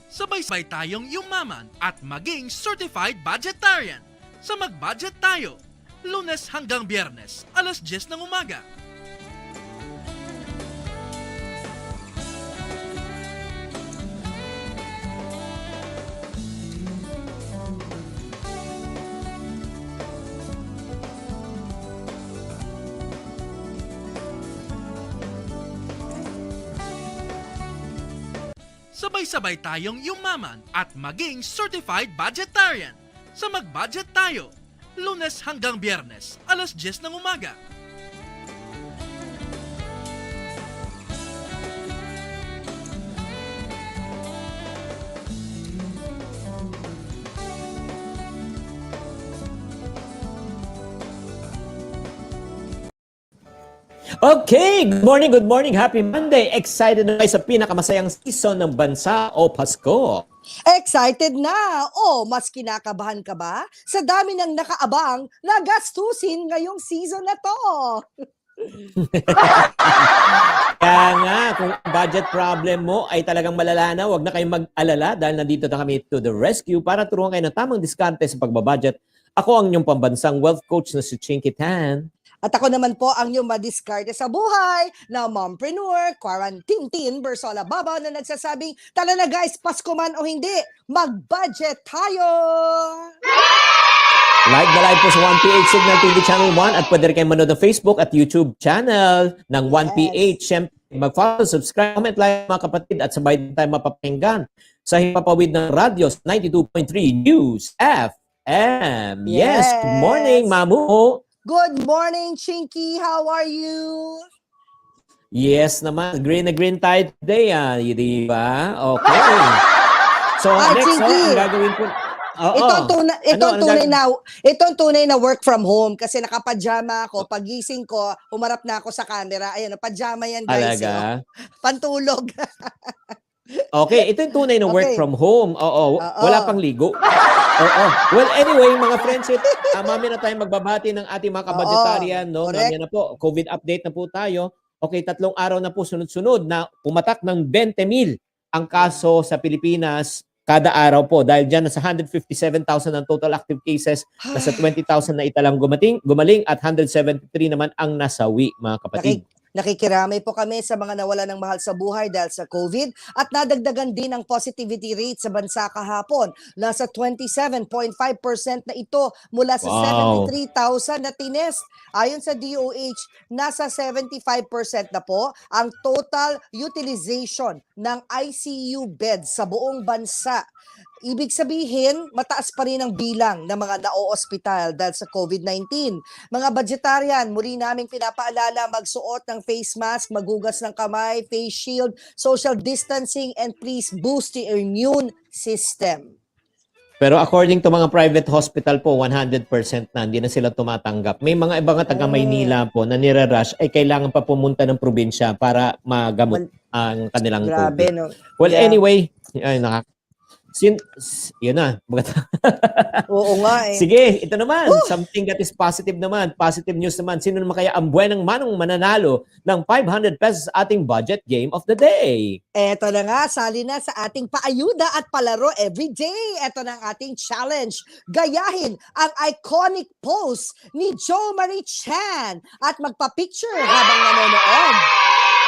Sabay-sabay tayong yumaman at maging certified Badyetarian sa Mag-Budget Tayo, Lunes hanggang Biyernes, alas 10 ng umaga. Sabay-sabay tayong yumaman at maging certified Badyetarian sa Mag-Budget Tayo, Lunes hanggang Biyernes, alas 10 ng umaga. Okay, good morning, happy Monday. Excited na kayo sa pinakamasayang season ng bansa o Pasko. Excited na! O, mas kinakabahan ka ba? Sa dami ng nakaabang na gastusin ngayong season na to. Kaya nga, kung budget problem mo ay talagang malala na, huwag na kayong mag-alala dahil nandito na kami to the rescue para turuan kayo ng tamang diskarte sa pagbabudget. Ako ang inyong pambansang wealth coach na si Chinkee Tan. At ako naman po ang yung madiskarte sa buhay na mompreneur, Mamu Tintin Bersola-Babao na nagsasabing, tala na guys, Pasko man o hindi, mag-budget tayo! Live na live po sa 1PH Signal TV Channel 1 at pwede rin kayo manood ng Facebook at YouTube channel ng 1PH. Siyempre, mag-follow, subscribe, comment, like mga kapatid at sabay din tayo mapapakinggan sa hipapawid ng radyo 92.3 News FM. Yes, good morning, Mamu. Good morning, Chinkee. How are you? Yes naman. Green na green tayo today, di ba? Okay. So, next, Chinkee, ang gagawin po... Itong tunay na work from home kasi nakapajama ako. Pagising ko, humarap na ako sa camera. Ayan, pajama yan, guys. Alaga? Pantulog. Okay, ito yung tunay na work from home. Wala pang ligo. Well, anyway, mga friends, mami na tayo magbabati ng ating mga kabadyetarian, no? Mami na po, COVID update na po tayo. Okay, 3 araw na po sunod-sunod na pumatak ng 20,000 ang kaso sa Pilipinas kada araw po. Dahil dyan, nasa 157,000 ang total active cases, nasa 20,000 na italang gumaling at 173 naman ang nasawi, mga kapatid. Nakikiramay po kami sa mga nawala ng mahal sa buhay dahil sa COVID at nadagdagan din ang positivity rate sa bansa kahapon. Nasa 27.5% na ito mula sa 73,000 na tinest. Ayon sa DOH, nasa 75% na po ang total utilization ng ICU beds sa buong bansa. Ibig sabihin, mataas pa rin ang bilang ng mga nao-ospital dahil sa COVID-19. Mga Badyetarian, muli naming pinapaalala magsuot ng face mask, magugas ng kamay, face shield, social distancing, and please boost your immune system. Pero according to mga private hospital po, 100% na, hindi na sila tumatanggap. May mga ibang taga Maynila po na nirarush ay kailangan pa pumunta ng probinsya para magamot ang kanilang Grabe, COVID. no? Well, anyway, ay, yun na. Oo nga eh. Sige, ito naman. Something that is positive naman. Positive news naman. Sino naman kaya ang buenang manong mananalo ng 500 pesos ating budget game of the day? Eto na nga, sali na sa ating paayuda at palaro everyday. Eto na ang ating challenge. Gayahin ang iconic pose ni Joe Marie Chan at magpa-picture habang nanonood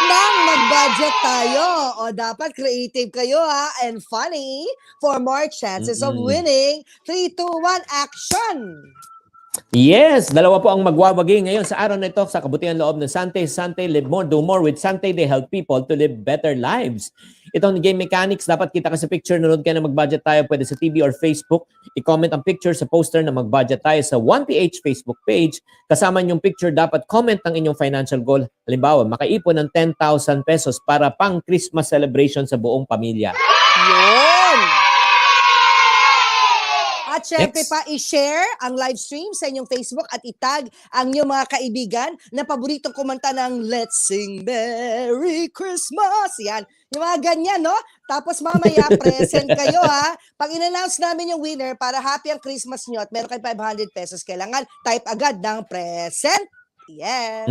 nang mag-budget tayo. O dapat creative kayo and funny for more chances of winning. 3, 2, 1, action! Yes, dalawa po ang magwawagi ngayon sa araw na ito sa kabutihan loob ng Sante. Sante, live more, do more with Sante. They help people to live better lives. Itong game mechanics, dapat kita ka sa picture, nanood ka na mag-budget tayo, pwede sa TV or Facebook. I-comment ang picture sa poster na mag-budget tayo sa 1PH Facebook page. Kasama yung picture, dapat comment ang inyong financial goal. Halimbawa, makaipon ng 10,000 pesos para pang Christmas celebration sa buong pamilya. Yun! At syempre pa, i-share ang live stream sa inyong Facebook at itag ang inyong mga kaibigan na paboritong kumanta ng Let's Sing Merry Christmas. Yan. Yung mga ganyan, no? Tapos mamaya, present kayo, ha? Pag in-announce namin yung winner para happy ang Christmas nyo at meron kayo 500 pesos, kailangan type agad ng present. Yes.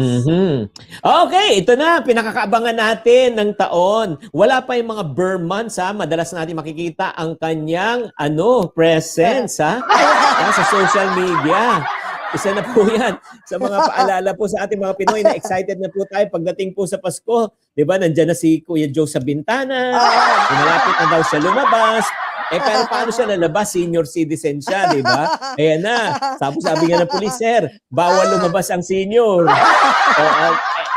Okay, ito na, pinakakaabangan natin ng taon. Wala pa yung mga Burr months, ha? Madalas natin makikita ang kanyang presence, ha? Sa social media. Isa na po yan sa mga paalala po sa ating mga Pinoy na excited na po tayo pagdating po sa Pasko. Diba, nandyan na si Kuya Joe sa bintana. Malapit na daw siya lumabas. Pero paano siya lalabas? Senior citizen siya, di ba? Ayan na. Sabi nga ng pulis, sir, bawal lumabas ang senior.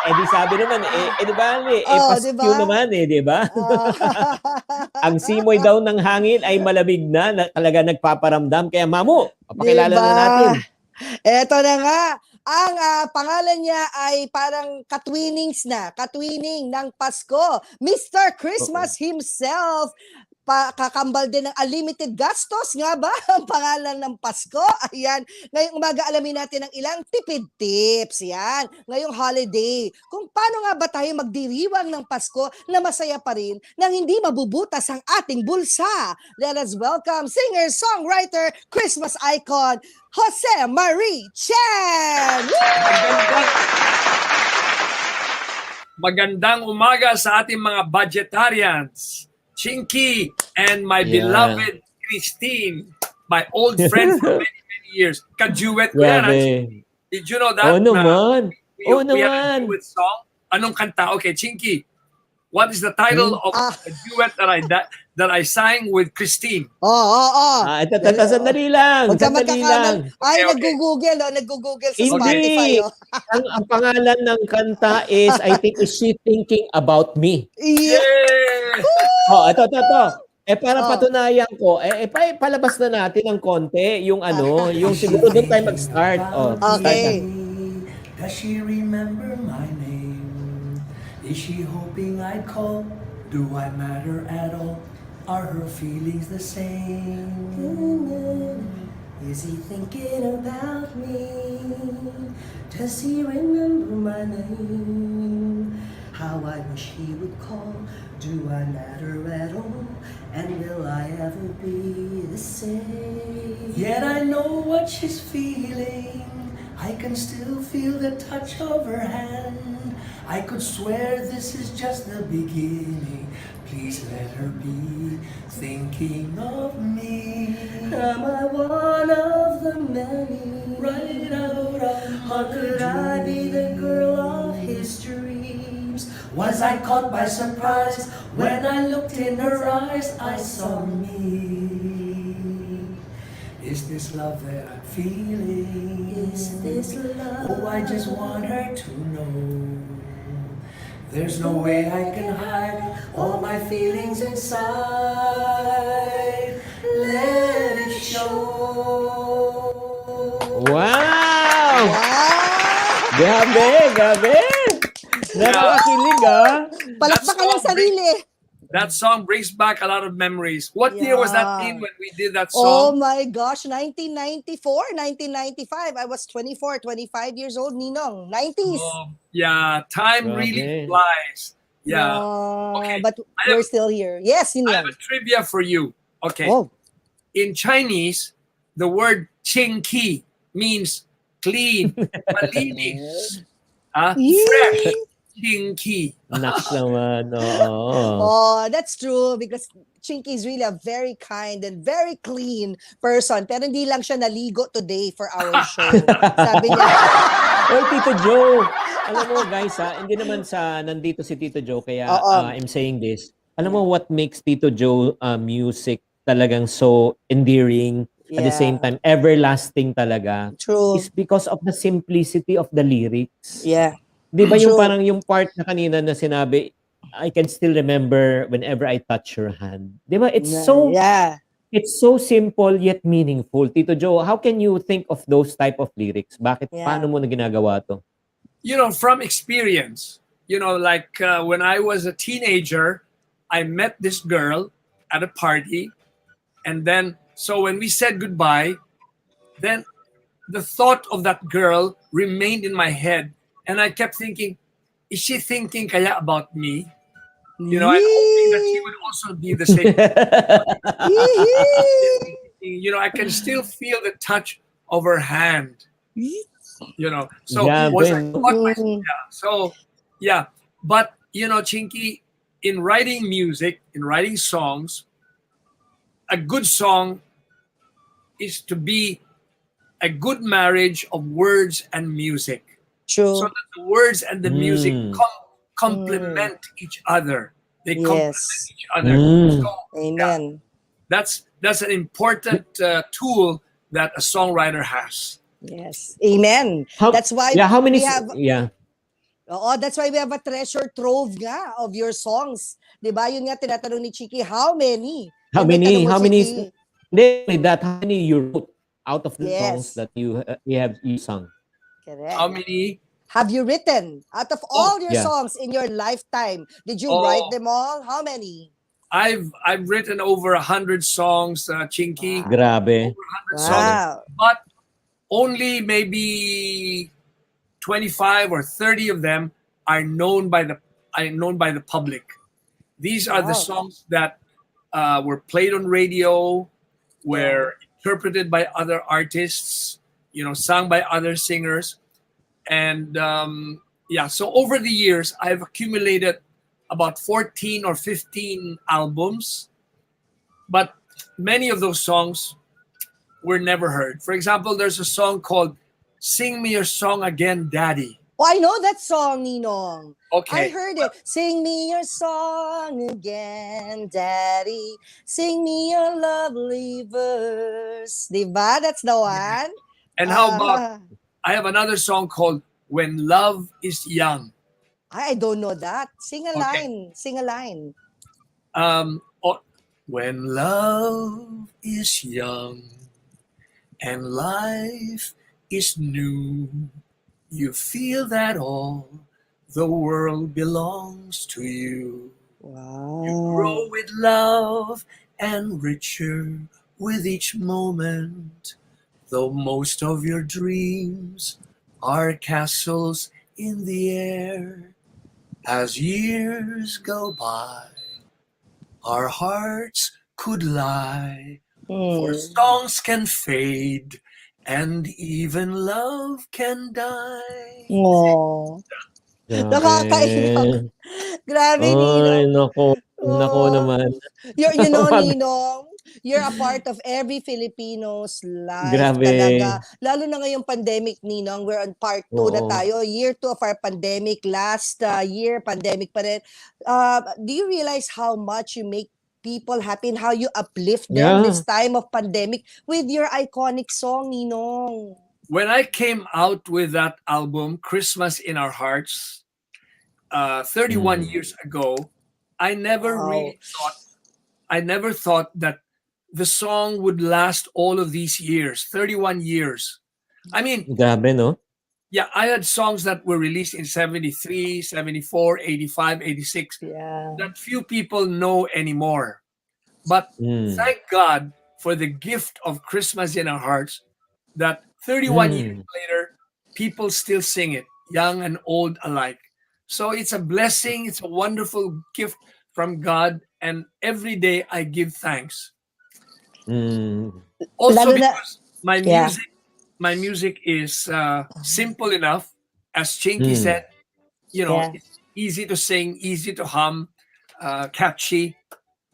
Di sabi naman, di ba? Pasko diba? naman, di ba? Ang simoy daw ng hangin ay malamig na talaga nagpaparamdam. Kaya, Mamu, papakilala na natin. Eto na nga, ang pangalan niya ay parang katwining ng Pasko. Mr. Christmas himself. Kakambal din ng unlimited gastos nga ba ang pangalan ng Pasko? Ayan, ngayong umaga alamin natin ang ilang tipid tips. Yan, ngayong holiday. Kung paano nga ba tayo magdiriwang ng Pasko na masaya pa rin nang hindi mabubutas ang ating bulsa. Let us welcome singer-songwriter, Christmas icon, Jose Marie Chan! Magandang umaga sa ating mga Badyetarians. Chinkee and my beloved Christine, my old friend for many, many years. Ka-duet ko yan. Did you know that? Oo naman. We have a duet song. Anong kanta? Okay, Chinkee, what is the title of a duet that I sang with Christine? Ito, sandali lang. Sandali lang. Ay, nag-google sa Spotify. Ang pangalan ng kanta is, I think, Is She Thinking About Me? Yeah! Ito. Para patunayan ko, palabas na natin ng konti, yung yung siguro doon tayo mag-start. Okay. Does she remember my name? Is she hoping I'd call? Do I matter at all? Are her feelings the same? Is he thinking about me? Does he remember my name? How I wish he would call. Do I matter at all? And will I ever be the same? Yet I know what she's feeling. I can still feel the touch of her hand. I could swear this is just the beginning. Please let her be thinking of me. Am I one of the many? Right out of or could I be the girl of his dreams? Was I caught by surprise? When I looked in her eyes, I saw me. Is this love that I'm feeling? Is this love? Oh, I just want her to know. There's no way I can hide all my feelings inside. Let it show. Wow! Gabi! Nakakakilig, Palakpakan ng sarili. That song brings back a lot of memories. What year was that in when we did that Oh song? my gosh, 1994, 1995. I was 24, 25 years old, Ninong. 90s. Yeah, time really flies. Yeah. Okay. But we're still here. Yes, I have Ninong. a trivia for you. Okay. Oh. In Chinese, the word Chinkee means clean, malinis, fresh. Chinkee. Naks naman, Oh, that's true because Chinkee is really a very kind and very clean person. Pero hindi lang siya naligo today for our show. Sabi niya. Well, Tito Joe, alam mo guys hindi naman nandito si Tito Joe kaya I'm saying this. Alam mo what makes Tito Joe music talagang so endearing at the same time everlasting talaga. True. Is because of the simplicity of the lyrics. Yeah. Di ba yung parang yung part na kanina na sinabi, I can still remember whenever I touch your hand. Di ba? It's so simple yet meaningful. Tito Joe, how can you think of those type of lyrics? Bakit? Paano mo na ginagawa to? You know, from experience. You know, like when I was a teenager, I met this girl at a party. And then, so when we said goodbye, then the thought of that girl remained in my head. And I kept thinking, is she thinking kaya about me? You know, I'm hoping that she would also be the same. You know, I can still feel the touch of her hand. So Grabe, was I no? taught my Mm. so yeah, but Chinky, in writing music, in writing songs, a good song is to be a good marriage of words and music, so True. that the words and the music Mm. Mm. complement each other. They complement Yes. each other. So Mm. yeah, Amen. that's an important tool that a songwriter has. Yes. Amen. How, That's why yeah, how many, we have yeah, Oo, that's why we have a treasure trove nga of your songs. 'Di ba? Yun nga tinatanong ni Chiki, how many? how Yun ba yung tanong many, mo, how many, Chiki? hindi, only that, how many you wrote out of the songs Yes. that you sung? How Correct. many? Have you written out of Oh, all your Yeah. songs in your lifetime? Did you write oh, them all? How many? I've written over 100 songs, Chinky, Wow. Grabe. over 100 songs, Grabe. Wow. but only maybe 25 or 30 of them are known by the public. These are the Wow. songs that were played on radio, Yeah. were interpreted by other artists, sung by other singers, and yeah. So over the years, I've accumulated about 14 or 15 albums, but many of those songs were never heard. For example, there's a song called "Sing Me Your Song Again, Daddy." Oh, I know that song, Ninong. I Okay, heard it. Sing me your song again, Daddy. Sing me your lovely verse. Diba? That's the one. and how about Uh, I have another song called "When Love Is Young." I don't know that. Sing a Okay. line. Sing a line. When love is young and life is new, you feel that all the world belongs to you. You grow Wow. with love and richer with each moment, though most of your dreams are castles in the air. As years go by, our hearts could lie, for Hmm. songs can fade and even love can die. Oh. Nakakaiyak. Grabe. Grabe, Ay, Ninong. nako. Nako Oh. naman. You know, Wag. Ninong, you're a part of every Filipino's life Grabe. talaga. Lalo na ngayong pandemic, Ninong, we're on part 2 na Oo. tayo. Year 2 of our pandemic. Last year, pandemic pa rin. Do you realize how much you make people happy and how you uplift them this Yeah. time of pandemic with your iconic song, Ninong? When I came out with that album, Christmas in Our Hearts, 31 Mm. years ago, I never Wow. really thought, I never thought that the song would last all of these years, 31 years. I mean, Grabe, no? yeah, I had songs that were released in 73, 74, 85, 86 Yeah. that few people know anymore. But Mm. thank God for the gift of Christmas in Our Hearts that 31 years Mm. later, people still sing it, young and old alike. So it's a blessing, it's a wonderful gift from God, and every day I give thanks. Mm. Also Lalo na, because my yeah. music, my music is simple enough, as Chinky Mm. said, Yeah. it's easy to sing, easy to hum, catchy,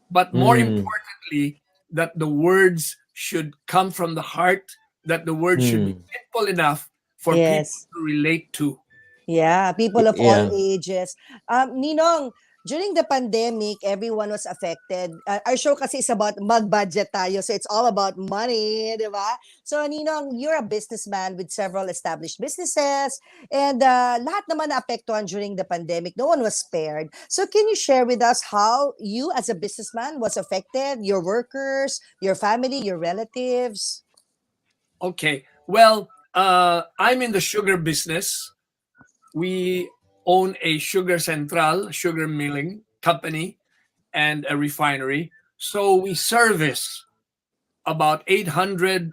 but more Mm. importantly, that the words should come from the heart, that the words should be Mm. simple enough for people Yes. to relate to. Yeah, people of all Yeah. ages. Ninong, during the pandemic, everyone was affected. Our show kasi is about mag-budget tayo, so it's all about money, di ba? So Ninong, you're a businessman with several established businesses, and lahat naman naapektuhan during the pandemic. No one was spared. So can you share with us how you as a businessman was affected, your workers, your family, your relatives? Okay, well, I'm in the sugar business. We own a sugar central, sugar milling company, and a refinery. So we service about 800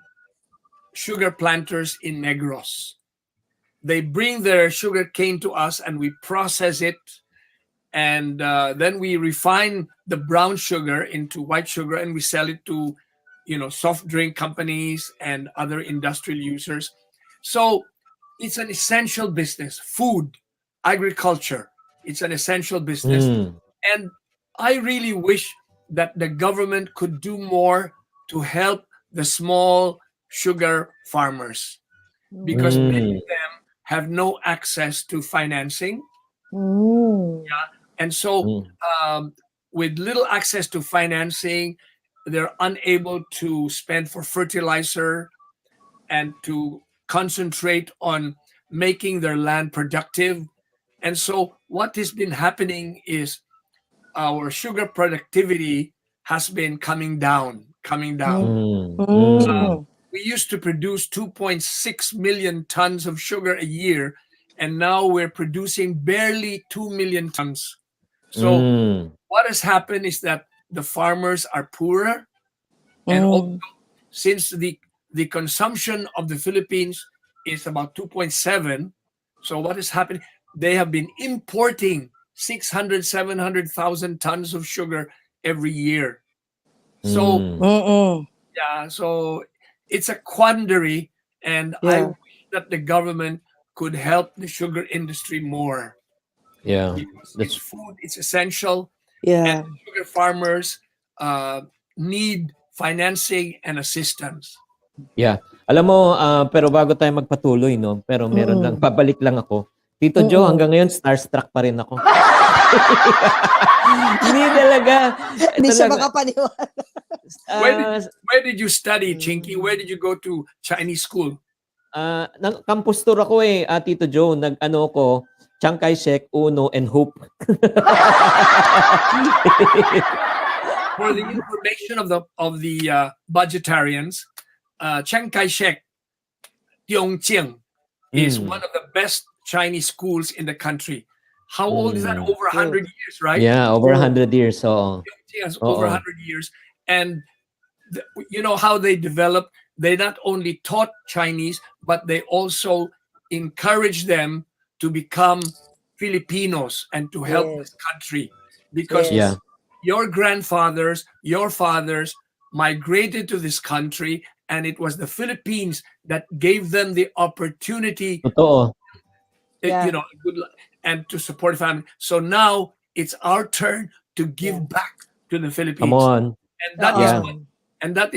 sugar planters in Negros. They bring their sugar cane to us and we process it. And then we refine the brown sugar into white sugar and we sell it to, soft drink companies and other industrial users. So it's an essential business. Food, agriculture, it's an essential business. And I really wish that the government could do more to help the small sugar farmers, because many of them have no access to financing. And so with little access to financing, they're unable to spend for fertilizer and to concentrate on making their land productive. And so what has been happening is our sugar productivity has been coming down. We used to produce 2.6 million tons of sugar a year, and now we're producing barely 2 million tons. So what has happened is that the farmers are poorer, and also, since the consumption of the Philippines is about 2.7, so what has happened? They have been importing 600, 700,000 tons of sugar every year. So so it's a quandary, and I wish that the government could help the sugar industry more. Because it's food, it's essential, and sugar farmers need financing and assistance. Alam mo, pero bago tayo magpatuloy, no? Pero meron lang, pabalik lang ako. Tito Joe, hanggang ngayon, starstruck pa rin ako. Hindi talaga. Hindi siya makapaniwala. Where did you study, Chinkee? Where did you go to Chinese school? Campus tour ako Tito Joe. Nag-ano ko, Chiang Kai-shek, Uno, and Hope. For the information of the Badyetarians, Chiang Kai-shek, Yongjing, is one of the best Chinese schools in the country. How old is that? Over 100 years, right? Yeah, over 100 years. So. Yongjing is over 100 years. And you know how they developed? They not only taught Chinese, but they also encouraged them to become Filipinos and to help this country. Because your grandfathers, your fathers migrated to this country, and it was the Philippines that gave them the opportunity, and to support family. So now it's our turn to give back to the Philippines. Come on. And that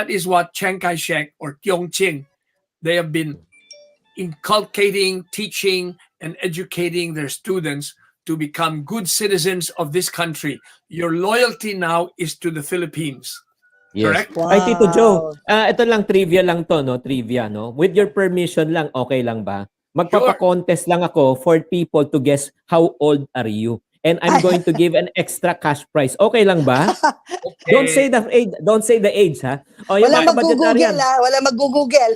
is what Chiang Kai-shek or Yongjing, they have been inculcating, teaching, and educating their students to become good citizens of this country. Your loyalty now is to the Philippines. Correct? Wow. Ay, Tito Joe, ito lang, trivia lang to, no? Trivia, no? With your permission lang, okay lang ba? Magpapa-contest lang ako for people to guess how old are you. And I'm going to give an extra cash prize. Okay lang ba? Okay. Don't say the age. Don't say the age, ha? O, wala mag-google, ha? Wala mag-google.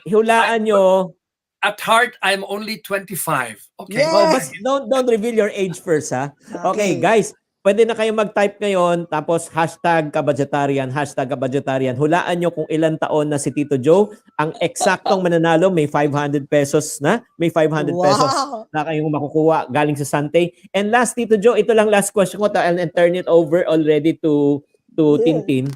Hulaan nyo. At heart, I'm only 25. Okay. Yes. Don't reveal your age first, ha? Okay, guys. Pwede na kayo mag-type ngayon, tapos #Kabadyetarian, #Kabadyetarian. Hulaan nyo kung ilang taon na si Tito Joe. Ang eksaktong mananalo, may 500 pesos na. May 500 pesos na kayong makukuha galing sa Sante. And last, Tito Joe, ito lang last question ko, and turn it over already to Tintin.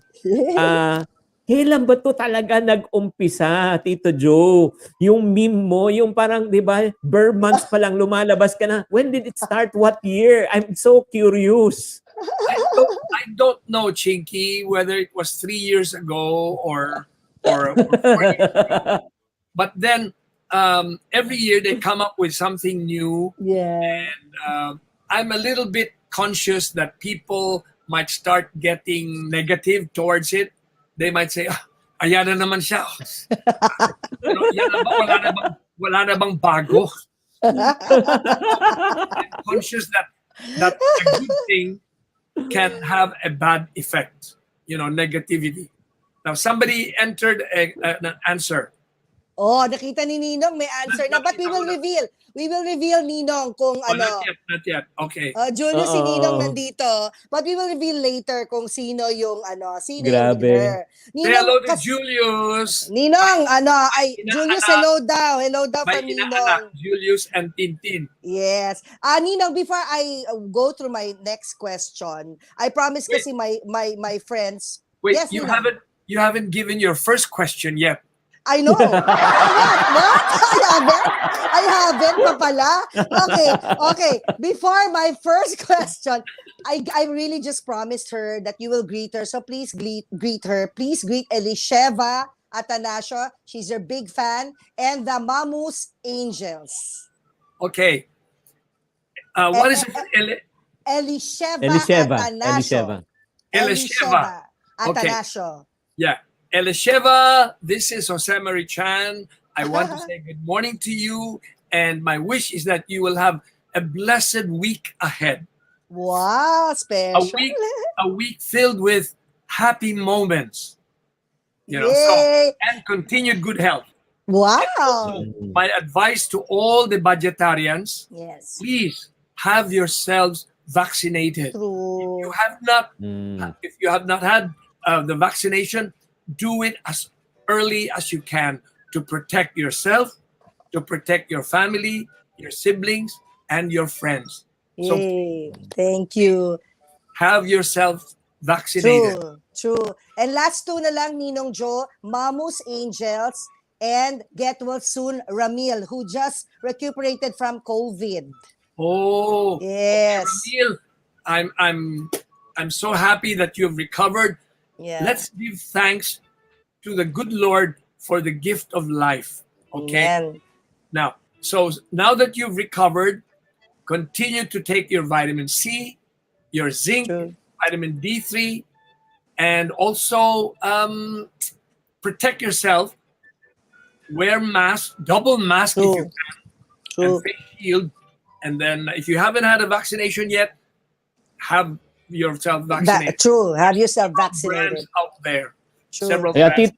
Kailan ba to talaga nag-umpisa, Tito Joe? Yung meme mo, yung parang, di ba, bare months pa lang lumalabas ka na. When did it start? What year? I'm so curious. I don't know, Chinkee, whether it was 3 years ago or 4 years ago. But then, every year they come up with something new. Yeah. And I'm a little bit conscious that people might start getting negative towards it. They might say, ayan na naman siya. Wala na bang bago? I'm conscious that a good thing can have a bad effect, negativity. Now, somebody entered an answer. Oh, nakita ni Ninong may answer na, but we will reveal. We will reveal, Ninong, kung ano. Not yet. Okay. Julius, si Ninong nandito. But we will reveal later kung sino yung sino Grabe. yung winner. Say hello to Julius. Ninong, Julius, hello daw. Hello daw from Ninong. Julius and Tintin. Yes. Ninong, before I go through my next question, I promise kasi my friends. Wait, yes, you Ninong. you haven't given your first question yet. I know. What? I haven't pa pala. Okay. Before my first question, I really just promised her that you will greet her. So please greet her. Please greet Elisheva Atanasio. She's your big fan. And the Mamu's Angels. Okay. What is it? Elisheva Atanasio. Elisheva. Atanasio. Yeah. Elisheva, this is Jose Marie Chan. I want to say good morning to you. And my wish is that you will have a blessed week ahead. Wow, special. A week filled with happy moments. You know, and continued good health. Wow. Also, my advice to all the Badyetarians, yes, please have yourselves vaccinated. True. If you have not had the vaccination, do it as early as you can to protect yourself, to protect your family, your siblings, and your friends. Yay. So thank you. Have yourself vaccinated. True. And last two na lang, Ninong Joe, Mamu's Angels and Get Well Soon Ramil, who just recuperated from COVID. Oh, yes. Okay, Ramil, I'm so happy that you've recovered. Yeah. Let's give thanks to the good Lord for the gift of life. Okay. Amen. Now that you've recovered, continue to take your vitamin C, your zinc, vitamin D3, and also protect yourself. Wear mask, double mask if you can, and face shield. And then if you haven't had a vaccination yet, have yourself vaccinated. Have yourself vaccinated. Brands out there. True. Several Kaya, brands.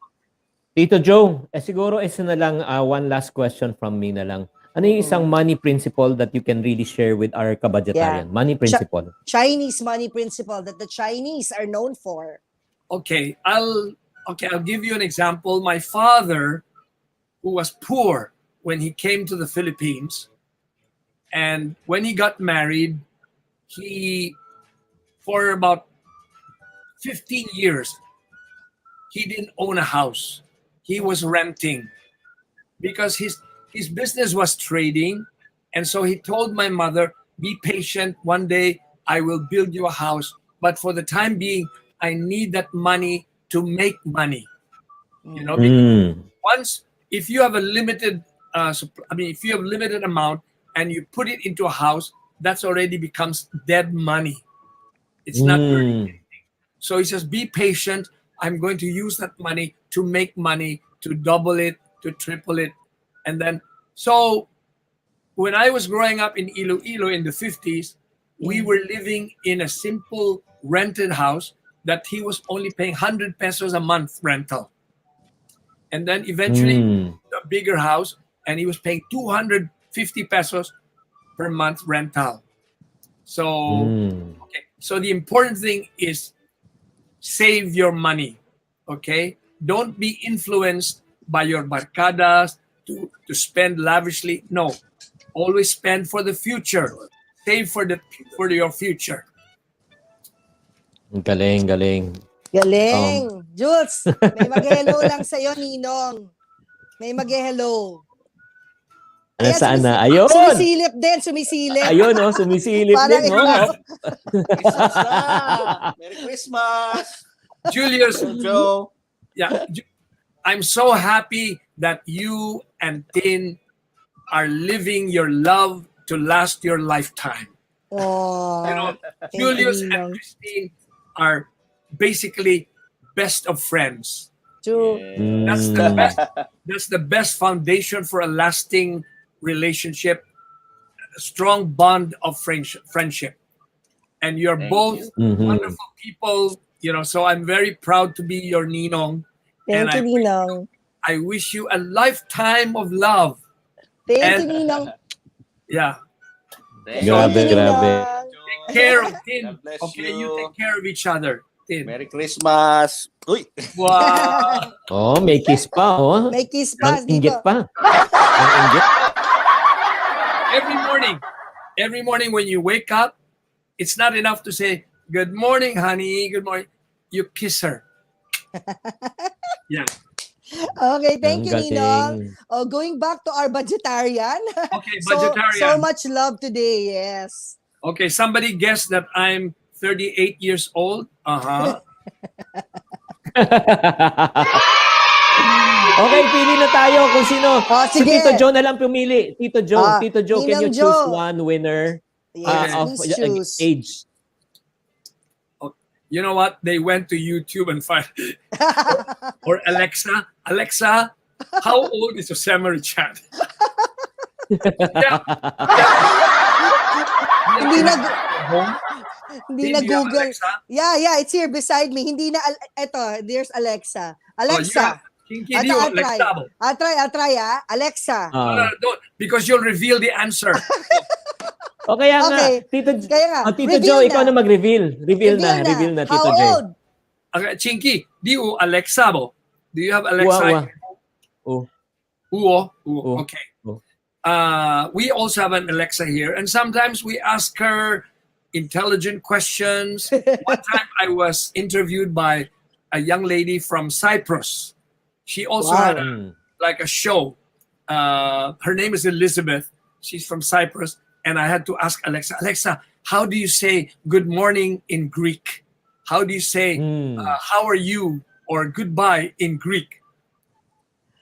Tito Joe, siguro isa na lang, one last question from me na lang. Ano yung isang money principle that you can really share with our kabadyetarian? Yeah. Money principle. Chinese money principle that the Chinese are known for. Okay, I'll give you an example. My father, who was poor when he came to the Philippines, and when he got married, for about 15 years, he didn't own a house. He was renting because his business was trading. And so he told my mother, be patient. One day I will build you a house. But for the time being, I need that money to make money. You know, because if you have a limited, if you have limited amount and you put it into a house, that's already becomes dead money. It's not earning anything. So he says, be patient. I'm going to use that money to make money, to double it, to triple it. And then, so when I was growing up in Iloilo in the 50s, we were living in a simple rented house that he was only paying 100 pesos a month rental. And then eventually a bigger house, and he was paying 250 pesos per month rental. So, so the important thing is save your money, okay? Don't be influenced by your barcadas to spend lavishly. No, always spend for the future. Save for your future. Galing. Jules, may mag-hello lang sa'yo, Ninong. May mag-hello. Saan na? Ayun! Sumisilip. Ayun, sumisilip Parang din. Merry Christmas! Julius, Joe. yeah, I'm so happy that you and Tin are living your love to last your lifetime. Oh, You know, Julius and Christine are basically best of friends. True. That's the best. That's the best foundation for a lasting relationship, a strong bond of friendship. And you're both wonderful people, you know. So I'm very proud to be your Ninong. Thank you, Ninong. I wish you a lifetime of love. Thank you, Ninong. Yeah. Grabe. Take care of Tin. God bless Okay, you. you take care of each other. Tin. Merry Christmas! Uy! Wow. May kiss pa, May kiss pa Ang dito. inggit pa. Ang inggit. Every morning when you wake up, it's not enough to say, good morning, honey, good morning. You kiss her. Yeah. Okay, thank you, Ang Ninong. galing. Oh, going back to our Badyetarian. Okay, So Badyetarian. much love today, yes. Okay, somebody guessed that I'm 38 years old. Okay, pili na tayo kung sino. Si sige. Tito Joe na lang pumili. Tito Joe, Tito Joe, can you Ninong choose Joe. one winner Yes, of please choose. age? You know what? They went to YouTube and find or Alexa. Alexa, how old is Yosemite Chan? Yeah. Hindi na Home? hindi na Do you have Google. Alexa? Yeah, it's here beside me. Hindi na eto, there's Alexa. Alexa. Chinkee, do you have Alexa? I'll try, Alexa. No, don't, because you'll reveal the answer. O kaya nga, Okay, Tito, kaya nga, Tito reveal Joe, na. ikaw na mag-reveal. Reveal na, Tito How Joe. old? Okay, Chinkee, do you Alexa mo? Do you have Alexa? Oh. Okay. Oh. We also have an Alexa here, and sometimes we ask her intelligent questions. One time I was interviewed by a young lady from Cyprus. She also had a show. Her name is Elizabeth. She's from Cyprus. And I had to ask Alexa, how do you say good morning in Greek? How do you say how are you or goodbye in Greek?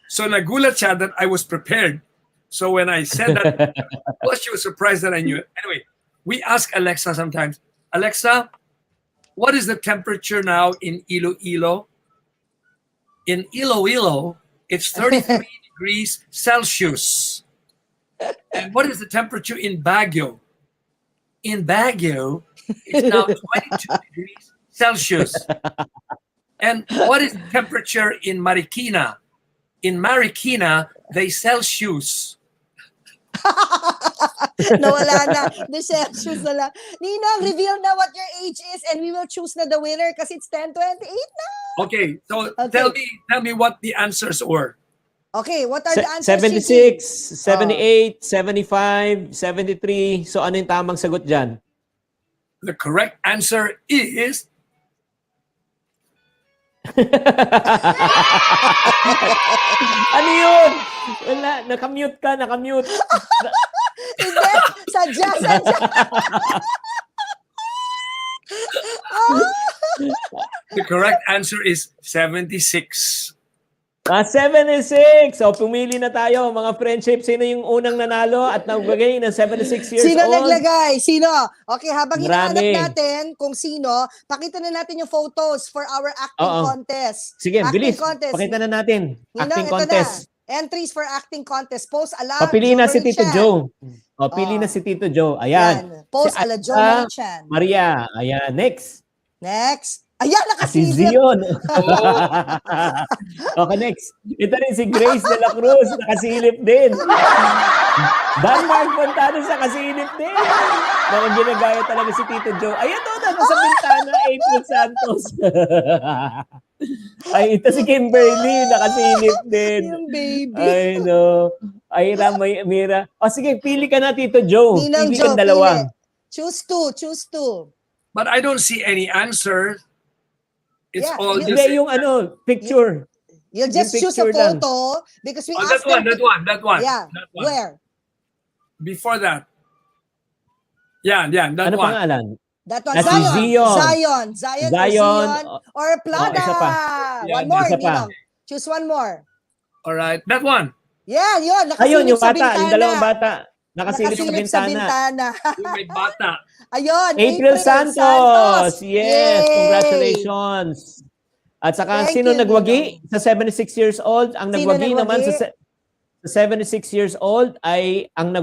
So nagulat siya that I was prepared. So when I said that, well, she was surprised that I knew it. Anyway, we ask Alexa sometimes, Alexa, what is the temperature now in Iloilo? In Iloilo, it's 33 degrees Celsius. And what is the temperature in Baguio? In Baguio, it's now 22 degrees Celsius. And what is the temperature in Marikina? In Marikina, they sell shoes. Nawala na. The Celsius na lang. Ninong, reveal na what your age is and we will choose na the winner kasi it's 10:28 na. Okay, so Okay. tell me what the answers were. Okay, what are the answers? 76, Chinkee? 78, 75, 73. So ano yung tamang sagot dyan? The correct answer is Ano yun? Wala, nakamute ka, nakamute. Hindi, sadya. the correct answer is 76. 76. So pumili na tayo mga friendship. Sino yung unang nanalo at nagbigay ng 76 years Sino old? naglagay? Sino? Okay, habang hinahanap Marami. natin kung sino, pakita na natin yung photos for our acting contest. Sige, acting bilis. contest. Pakita na natin. Ninong, Acting ito contest. na. Entries for acting contest. Post ala Papili na si Joe Tito Marichan. Joe. O, pili na si Tito Joe. Ayan. Post Si ala Ata Joe Marichan. Maria. Ayan. Next. Next. Ayan, Si nakasilip. Zion. Okay, next. Ito rin si Grace de la Cruz. Nakasilip din. Denmark Fontana sa kasilip din. Mga ginagaya talaga si Tito Joe. Ayan to, sa bintana. April Santos. Ay, ito si Kimberly. Nakasilip din. Yung baby. Ay, no. Ay, Mira. O sige, pili ka na, Tito Joe. Ninong Pili Joe, ka dalawa. pili. Choose two. But I don't see any answer. It's Yeah, all just Hindi, yung picture. You'll just Yung choose a picture lang. photo because we that asked one, them. that one. Yeah. That one. Where? Before that. Yeah, that Ano one. pangalan? That one. Na si Zion. Zion or Plada. isa pa. One more, isa pa. Ninong. Choose one more. All right, that one. Yeah, yun. Ayun, Nakasilip yung sa bata. bintana. Yung dalawang bata. Nakasilip sa Nakasilip sa bintana. bintana. Yung may bata. Ayun. April Santos. Yes, Yay! congratulations. At saka, Thank sino you, nagwagi? Sa 76 years old. Ang Sino nagwagi naman nagwagi? sa 76 years old ay ang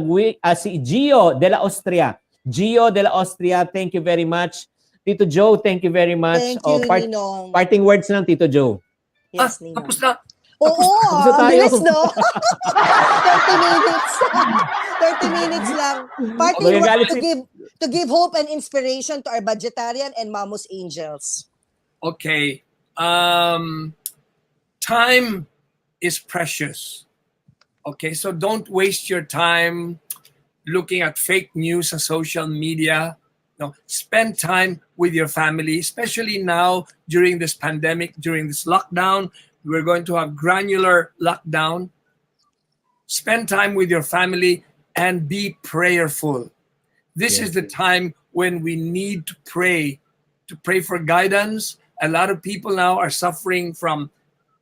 si Gio de la Austria. Gio de la Austria, thank you very much. Tito Joe, thank you very much. Thank you, Ninong. Parting words ng Tito Joe. Yes, Ninong. Tapos na. Oo, Tapos na ang tayo. bilis, no? 30 minutes. 30 minutes lang. Parting Magagalit words to give hope and inspiration to our Badyetarian and Mamu's Angels. Okay. Time is precious. Okay, so don't waste your time looking at fake news on social media. No, spend time with your family, especially now during this pandemic, during this lockdown. We're going to have granular lockdown. Spend time with your family and be prayerful. This is the time when we need to pray for guidance. A lot of people now are suffering from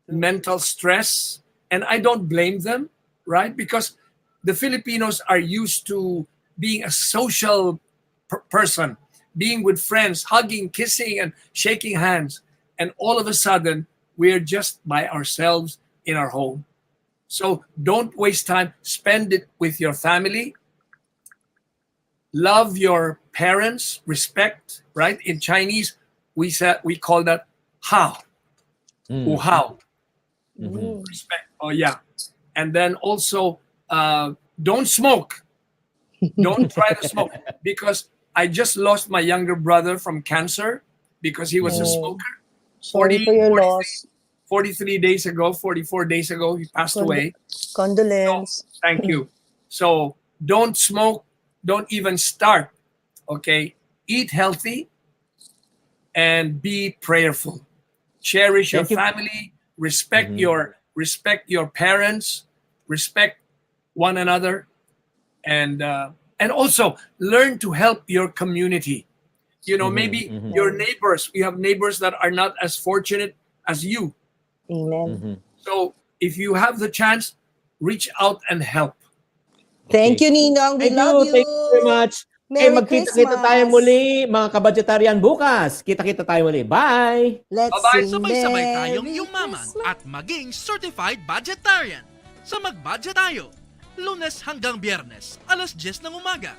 mental stress, and I don't blame them, right? Because the Filipinos are used to being a social person, being with friends, hugging, kissing, and shaking hands. And all of a sudden, we're just by ourselves in our home. So don't waste time. Spend it with your family. Love your parents. Respect, right? In Chinese, we call that hao. Hao. Respect. Oh, yeah. And then also, don't smoke. Don't try to smoke. Because I just lost my younger brother from cancer because he was a smoker. Sorry for your loss. 43 days ago, 44 days ago, he passed away. Condolence. So, thank you. So don't smoke. Don't even start. Okay? Eat healthy and be prayerful. Cherish your family. Respect your parents. Respect one another. And also learn to help your community. You know, maybe your neighbors. We have neighbors that are not as fortunate as you. Amen. So if you have the chance, reach out and help. Thank you, Ninong. We Thank love you. Thank you very much. Merry Magkita-kita Christmas. tayo muli, mga kabadyetarian, bukas. Kita-kita tayo muli. Bye! Let's Bye-bye. sing Sabay-sabay Merry tayong yumaman Christmas. at maging certified Badyetarian sa Mag-Budget Tayo, Lunes hanggang Biyernes, alas 10 ng umaga.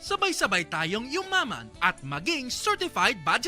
Sabay-sabay tayong yumaman at maging certified budget